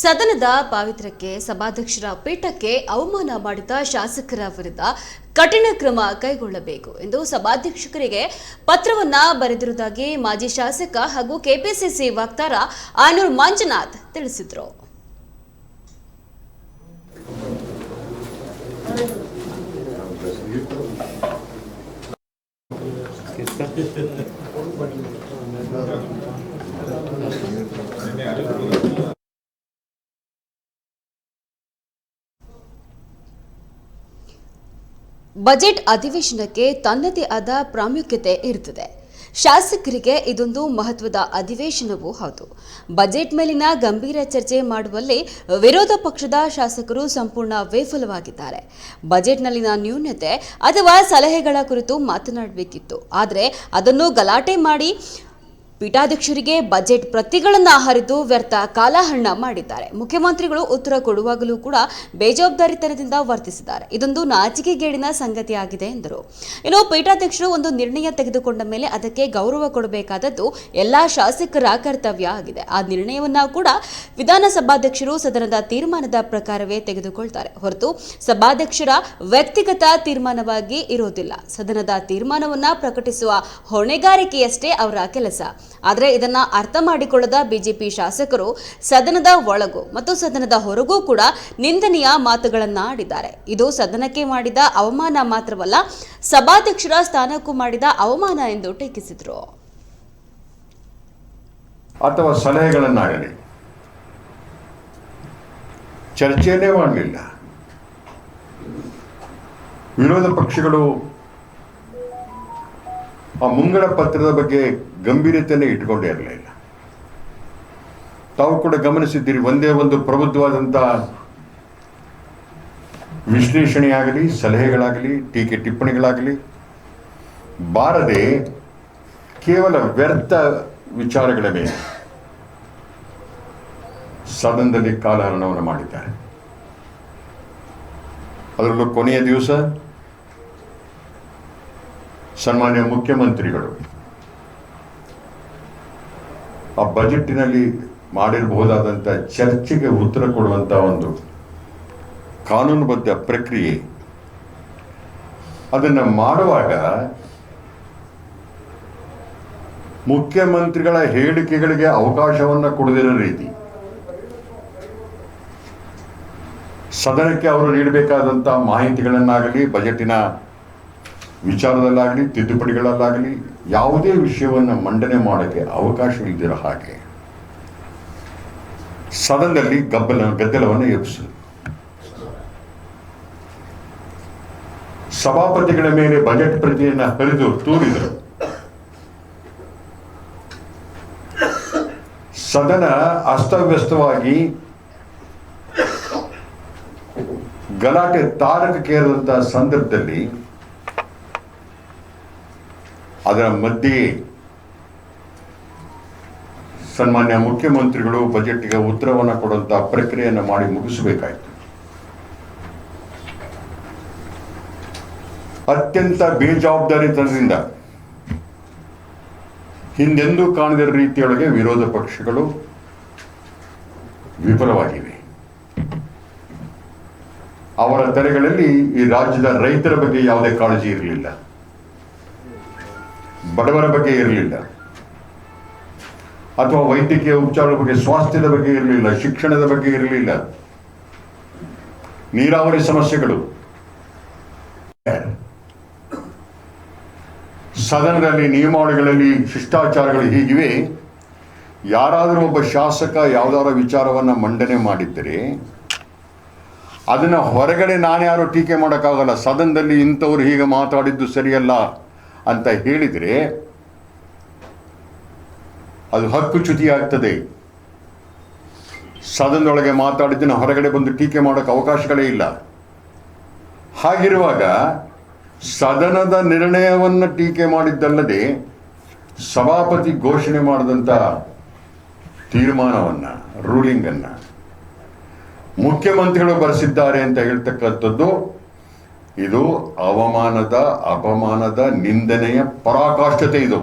ಸದನದ ಪಾವಿತ್ರ್ಯಕ್ಕೆ ಸಭಾಧ್ಯಕ್ಷರ ಪೀಠಕ್ಕೆ ಅವಮಾನ ಮಾಡಿದ ಶಾಸಕರ ವಿರುದ್ಧ ಕಠಿಣ ಕ್ರಮ ಕೈಗೊಳ್ಳಬೇಕು ಎಂದು ಸಭಾಧ್ಯಕ್ಷರಿಗೆ ಪತ್ರವನ್ನ ಬರೆದಿರುವುದಾಗಿ ಮಾಜಿ ಶಾಸಕ ಹಾಗೂ ಕೆಪಿಸಿಸಿ ವಕ್ತಾರ ಆನೂರ್ ಮಂಜುನಾಥ್ ತಿಳಿಸಿದರು. ಬಜೆಟ್ ಅಧಿವೇಶನಕ್ಕೆ ತನ್ನದೇ ಆದ ಪ್ರಾಮುಖ್ಯತೆ ಇರುತ್ತದೆ. ಶಾಸಕರಿಗೆ ಇದೊಂದು ಮಹತ್ವದ ಅಧಿವೇಶನವೂ ಹೌದು. ಬಜೆಟ್ ಮೇಲಿನ ಗಂಭೀರ ಚರ್ಚೆ ಮಾಡುವಲ್ಲಿ ವಿರೋಧ ಪಕ್ಷದ ಶಾಸಕರು ಸಂಪೂರ್ಣ ವಿಫಲವಾಗಿದ್ದಾರೆ. ಬಜೆಟ್ನಲ್ಲಿನ ನ್ಯೂನತೆ ಅಥವಾ ಸಲಹೆಗಳ ಕುರಿತು ಮಾತನಾಡಬೇಕಿತ್ತು. ಆದರೆ ಅದನ್ನು ಗಲಾಟೆ ಮಾಡಿ ಪೀಠಾಧ್ಯಕ್ಷರಿಗೆ ಬಜೆಟ್ ಪ್ರತಿಗಳನ್ನು ಹರಿದು ವ್ಯರ್ಥ ಕಾಲಹರಣ ಮಾಡಿದ್ದಾರೆ. ಮುಖ್ಯಮಂತ್ರಿಗಳು ಉತ್ತರ ಕೊಡುವಾಗಲೂ ಕೂಡ ಬೇಜವಾಬ್ದಾರಿತನದಿಂದ ವರ್ತಿಸಿದ್ದಾರೆ. ಇದೊಂದು ನಾಚಿಕೆಗೇಡಿನ ಸಂಗತಿಯಾಗಿದೆ ಎಂದರು. ಇನ್ನು ಪೀಠಾಧ್ಯಕ್ಷರು ಒಂದು ನಿರ್ಣಯ ತೆಗೆದುಕೊಂಡ ಮೇಲೆ ಅದಕ್ಕೆ ಗೌರವ ಕೊಡಬೇಕಾದದ್ದು ಎಲ್ಲಾ ಶಾಸಕರ ಕರ್ತವ್ಯ ಆಗಿದೆ. ಆ ನಿರ್ಣಯವನ್ನ ಕೂಡ ವಿಧಾನಸಭಾಧ್ಯಕ್ಷರು ಸದನದ ತೀರ್ಮಾನದ ಪ್ರಕಾರವೇ ತೆಗೆದುಕೊಳ್ತಾರೆ ಹೊರತು ಸಭಾಧ್ಯಕ್ಷರ ವ್ಯಕ್ತಿಗತ ತೀರ್ಮಾನವಾಗಿ ಇರೋದಿಲ್ಲ. ಸದನದ ತೀರ್ಮಾನವನ್ನ ಪ್ರಕಟಿಸುವ ಹೊಣೆಗಾರಿಕೆಯಷ್ಟೇ ಅವರ ಕೆಲಸ. ಆದರೆ ಇದನ್ನ ಅರ್ಥ ಮಾಡಿಕೊಳ್ಳದ ಬಿಜೆಪಿ ಶಾಸಕರು ಸದನದ ಒಳಗೂ ಮತ್ತು ಸದನದ ಹೊರಗೂ ಕೂಡ ನಿಂದನೀಯ ಮಾತುಗಳನ್ನ ಆಡಿದ್ದಾರೆ. ಇದು ಸದನಕ್ಕೆ ಮಾಡಿದ ಅವಮಾನ ಮಾತ್ರವಲ್ಲ, ಸಭಾಧ್ಯಕ್ಷರ ಸ್ಥಾನಕ್ಕೂ ಮಾಡಿದ ಅವಮಾನ ಎಂದು ಟೀಕಿಸಿದರು. ಅಥವಾ ಸಲಹೆಗಳನ್ನಾಗಲಿ ಚರ್ಚೆಯನ್ನೇ ಮಾಡಲಿಲ್ಲ. ವಿರೋಧ ಪಕ್ಷಗಳು ಆ ಮುಂಗಡ ಪತ್ರದ ಬಗ್ಗೆ ಗಂಭೀರತೆಯನ್ನೇ ಇಟ್ಕೊಂಡೇ ಇರಲಿಲ್ಲ. ತಾವು ಕೂಡ ಗಮನಿಸಿದ್ದೀರಿ, ಒಂದೇ ಒಂದು ಪ್ರಬುದ್ಧವಾದಂಥ ವಿಶ್ಲೇಷಣೆಯಾಗಲಿ, ಸಲಹೆಗಳಾಗಲಿ, ಟೀಕೆ ಟಿಪ್ಪಣಿಗಳಾಗಲಿ ಬಾರದೆ ಕೇವಲ ವ್ಯರ್ಥ ವಿಚಾರಗಳ ಮೇಲೆ ಸದನದಲ್ಲಿ ಕಾಲಹರಣವನ್ನು ಮಾಡಿದ್ದಾರೆ. ಅದರಲ್ಲೂ ಕೊನೆಯ ದಿವಸ ಸನ್ಮಾನ್ಯ ಮುಖ್ಯಮಂತ್ರಿಗಳು ಆ ಬಜೆಟ್ನಲ್ಲಿ ಮಾಡಿರಬಹುದಾದಂಥ ಚರ್ಚೆಗೆ ಉತ್ತರ ಕೊಡುವಂಥ ಒಂದು ಕಾನೂನುಬದ್ಧ ಪ್ರಕ್ರಿಯೆ, ಅದನ್ನು ಮಾಡುವಾಗ ಮುಖ್ಯಮಂತ್ರಿಗಳ ಹೇಳಿಕೆಗಳಿಗೆ ಅವಕಾಶವನ್ನು ಕೊಡದಿರೋ ರೀತಿ ಸದನಕ್ಕೆ ಅವರು ನೀಡಬೇಕಾದಂಥ ಮಾಹಿತಿಗಳನ್ನಾಗಲಿ, ಬಜೆಟಿನ ವಿಚಾರದಲ್ಲಾಗಲಿ, ತಿದ್ದುಪಡಿಗಳಲ್ಲಾಗಲಿ ಯಾವುದೇ ವಿಷಯವನ್ನು ಮಂಡನೆ ಮಾಡೋಕ್ಕೆ ಅವಕಾಶ ಇಲ್ದಿರೋ ಹಾಗೆ ಸದನದಲ್ಲಿ ಗದ್ದಲವನ್ನು ಎಬ್ಬಿಸಿದರು. ಸಭಾಪತಿಗಳ ಮೇಲೆ ಬಜೆಟ್ ಪ್ರತಿಯನ್ನು ಹರಿದು ತೂರಿದರು. ಸದನ ಅಸ್ತವ್ಯಸ್ತವಾಗಿ ಗಲಾಟೆ ತಾರಕಕ್ಕೇರಿದಂತಹ ಸಂದರ್ಭದಲ್ಲಿ ಅದರ ಮಧ್ಯೆ ಸನ್ಮಾನ್ಯ ಮುಖ್ಯಮಂತ್ರಿಗಳು ಬಜೆಟ್ಗೆ ಉತ್ತರವನ್ನು ಕೊಡುವಂತಹ ಪ್ರಕ್ರಿಯೆಯನ್ನು ಮಾಡಿ ಮುಗಿಸಬೇಕಾಯಿತು. ಅತ್ಯಂತ ಬೇಜವಾಬ್ದಾರಿತನದಿಂದ ಹಿಂದೆಂದೂ ಕಾಣದಿರೋ ರೀತಿಯೊಳಗೆ ವಿರೋಧ ಪಕ್ಷಗಳು ವಿಫಲವಾಗಿವೆ. ಅವರ ತಲೆಗಳಲ್ಲಿ ಈ ರಾಜ್ಯದ ರೈತರ ಬಗ್ಗೆ ಯಾವುದೇ ಕಾಳಜಿ ಇರಲಿಲ್ಲ, ಬಡವರ ಬಗ್ಗೆ ಇರಲಿಲ್ಲ, ಅಥವಾ ವೈದ್ಯಕೀಯ ಉಪಚಾರದ ಬಗ್ಗೆ, ಸ್ವಾಸ್ಥ್ಯದ ಬಗ್ಗೆ ಇರಲಿಲ್ಲ, ಶಿಕ್ಷಣದ ಬಗ್ಗೆ ಇರಲಿಲ್ಲ, ನೀರಾವರಿ ಸಮಸ್ಯೆಗಳು. ಸದನದಲ್ಲಿ ನಿಯಮಾವಳಿಗಳಲ್ಲಿ ಶಿಷ್ಟಾಚಾರಗಳು ಹೀಗಿವೆ. ಯಾರಾದರೂ ಒಬ್ಬ ಶಾಸಕ ಯಾವುದಾದ್ರೂ ವಿಚಾರವನ್ನು ಮಂಡನೆ ಮಾಡಿದ್ದರೆ ಅದನ್ನು ಹೊರಗಡೆ ನಾನ್ಯಾರು ಟೀಕೆ ಮಾಡೋಕ್ಕಾಗಲ್ಲ. ಸದನದಲ್ಲಿ ಇಂಥವ್ರು ಹೀಗೆ ಮಾತಾಡಿದ್ದು ಸರಿಯಲ್ಲ ಅಂತ ಹೇಳಿದರೆ ಅದು ಹಕ್ಕುಚ್ಯುತಿ ಆಗ್ತದೆ. ಸದನದೊಳಗೆ ಮಾತಾಡಿದ್ದನ್ನು ಹೊರಗಡೆ ಬಂದು ಟೀಕೆ ಮಾಡೋಕ್ಕೆ ಅವಕಾಶಗಳೇ ಇಲ್ಲ. ಹಾಗಿರುವಾಗ ಸದನದ ನಿರ್ಣಯವನ್ನು ಟೀಕೆ ಮಾಡಿದ್ದಲ್ಲದೆ ಸಭಾಪತಿ ಘೋಷಣೆ ಮಾಡಿದಂಥ ತೀರ್ಮಾನವನ್ನು, ರೂಲಿಂಗನ್ನು ಮುಖ್ಯಮಂತ್ರಿಗಳು ಬರೆಸಿದ್ದಾರೆ ಅಂತ ಹೇಳ್ತಕ್ಕಂಥದ್ದು ಇದು ಅವಮಾನದ, ಅಪಮಾನದ, ನಿಂದನೆಯ ಪರಾಕಾಷ್ಠತೆ ಇದು.